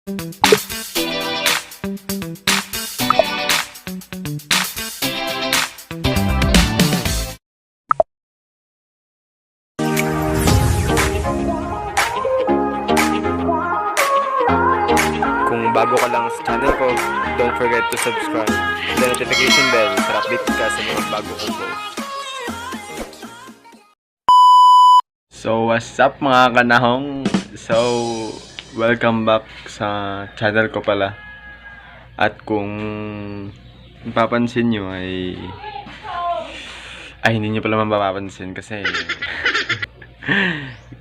Kung bago ka lang sa channel ko, don't forget to subscribe. The notification bell para update ka sa mga bago kong post. So, what's up mga kanahong? So, welcome back sa channel ko pala. At kung mapapansin nyo ay hindi nyo pala mapapansin kasi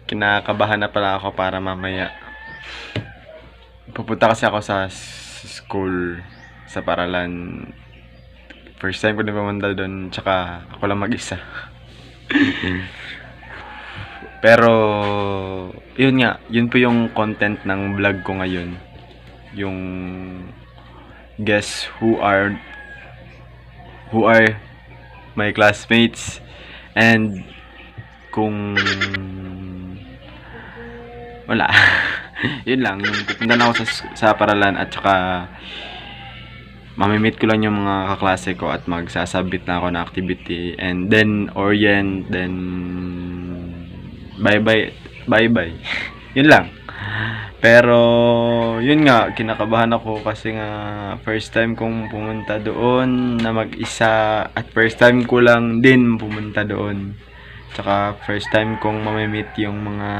kinakabahan na pala ako para mamaya pupunta kasi ako sa school sa Paralan. First time ko din pumunta doon, tsaka ako lang mag-isa. Pero yun nga, yun po yung content ng vlog ko ngayon. Yung guess who are my classmates, and kung wala yun lang, yung pupunta na ako sa Paralan at saka mamimit ko lang yung mga kaklase ko at magsasabit na ako ng activity, and then orient, then bye bye yun lang. Pero yun nga, kinakabahan ako kasi nga first time kong pumunta doon na mag-isa, at first time ko lang din pumunta doon, tsaka first time kong mamimit yung mga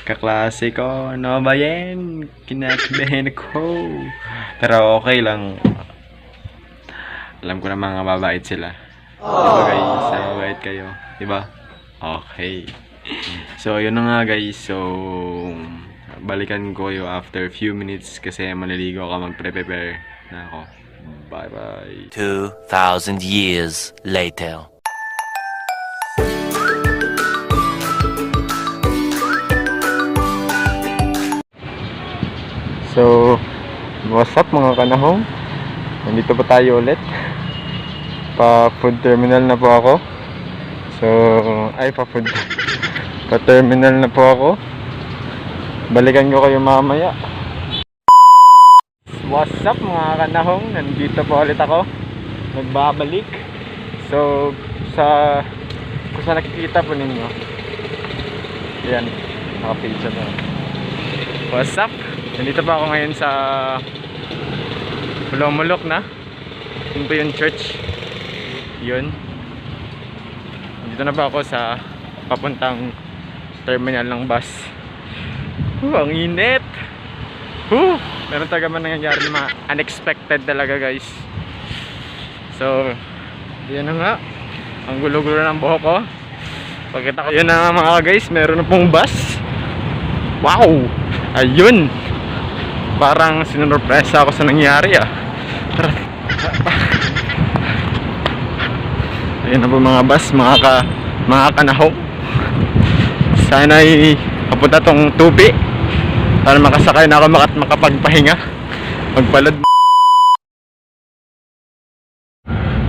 kaklase ko. Ano ba yan? Kinakabahan ako. Pero okay lang. Alam ko na mga mababait sila. Diba guys? Mababait kayo. Diba? Okay. So, yun na nga guys. So, balikan ko yung after few minutes kasi maliligo ako, magpre-prepare na ako. Bye bye. 2,000 years later. So, what's up mga kanahong? Nandito pa tayo ulit. Pa food terminal na po ako. So, pa terminal na po ako. Balikan ko kayo mamaya. What's up mga kanahong? Nandito po ulit ako. Nagbabalik. So, kung sa nakikita po ninyo. Yan, naka-page na. What's up? Nandito pa ako ngayon sa Pulomolok na. Yun po yung church. Yun. Nandito na pa ako sa papuntang terminal ng bus. Ang init. Meron talaga man nangyayari ng mga unexpected talaga guys. So, yan na nga. Ang gulo-gulo ng buhok ko. Pagkita ko, yun na nga mga guys. Meron na pong bus. Wow! Ayun! Parang sinurpresa ako sa nangyari Ayun na po mga bus, mga kanahong. Sana ay kapunta tong tupi para makasakay na ako makapagpahinga, magpalad.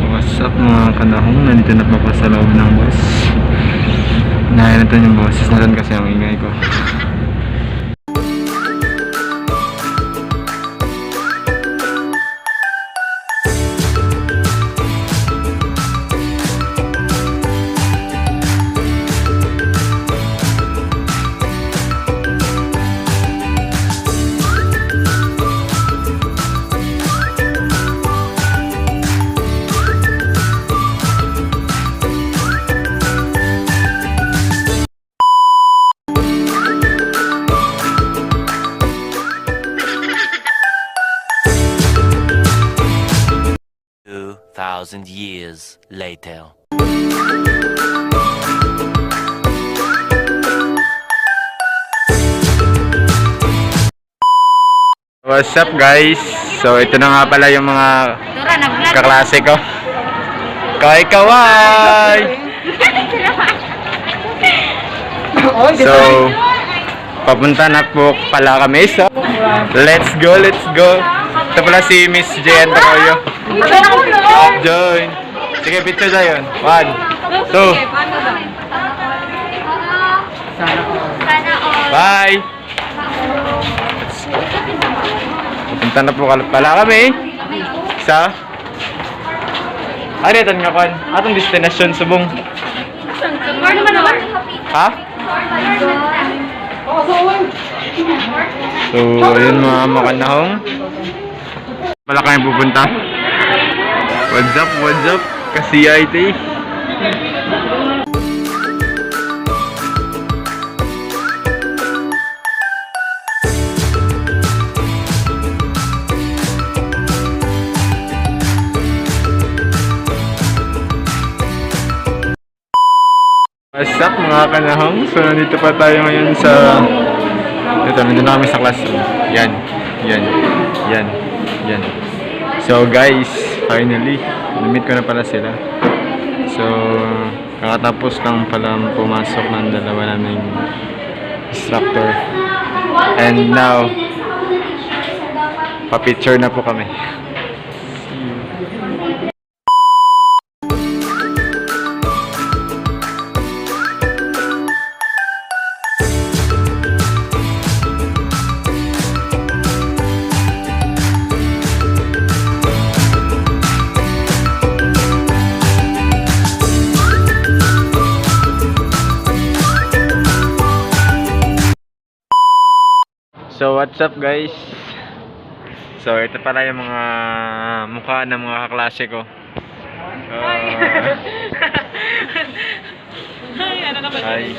What's up mga kanahong? Nandito na po sa loob ng bus. Nahin natin yung boses natin kasi ang ingay ko. Thousand years later. What's up guys? So ito na nga pala yung mga kaklase ko. Kaway! So papunta na po pala kami. So let's go. Ito pala si Miss Jen Takoyo. Join. Sige, picture tayo. 1, 2. Bye. Punta na po pala kami sa ano ito nga kan? Atong destination Subong. Ha? So, yun mga makanahong. Wala kayong pupunta. What's up? What's up? Kasi IT. What's up mga kanahong? So nandito pa tayo ngayon sa nandito na kami sa classroom. Yan. So guys, finally na-meet ko na pala sila. So kakatapos lang pala pumasok ng dalawa naming instructor. And now pa-picture na po kami. So what's up guys? So ito pala yung mga mukha ng mga kaklase ko. Hi.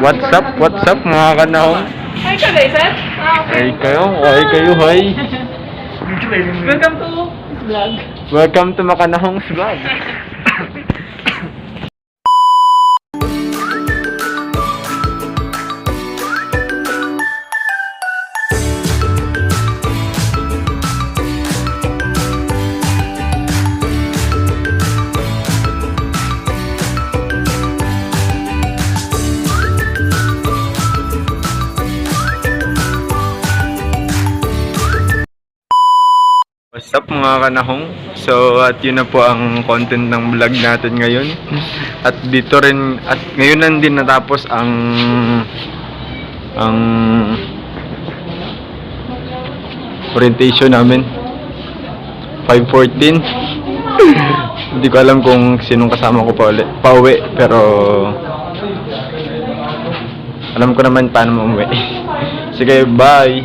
What's up mga kanahong? Hi ka guys, Hi kayo. Welcome to vlog. Welcome to Makanahong's vlog. What's up mga kanahong? So at yun na po ang content ng vlog natin ngayon. At dito rin, at ngayon lang din natapos ang orientation namin. 5:14. Hindi ko alam kung sinong kasama ko pauwi, pero alam ko naman paano umuwi. Sige, bye!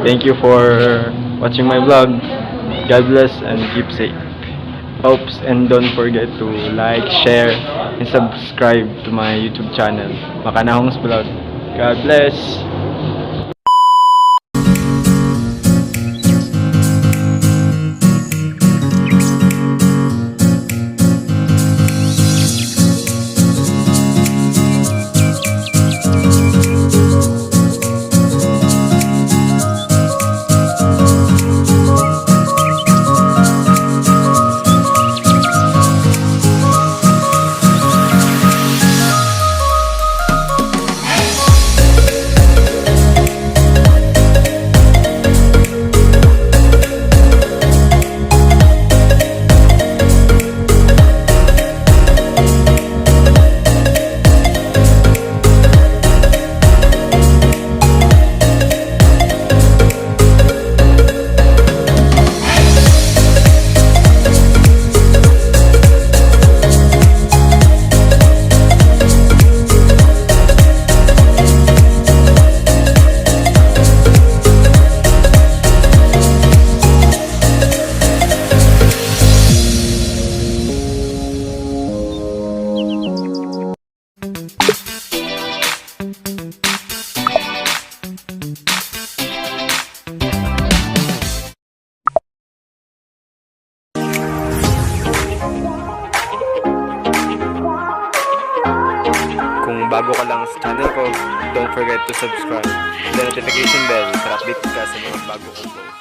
Thank you for watching my vlog. God bless and keep safe. Hopes, and don't forget to like, share, and subscribe to my YouTube channel, Makanahong's Vlog. God bless! Kung bago ka lang sa channel ko, don't forget to subscribe. The notification bell para update ka sa mga bago kong post.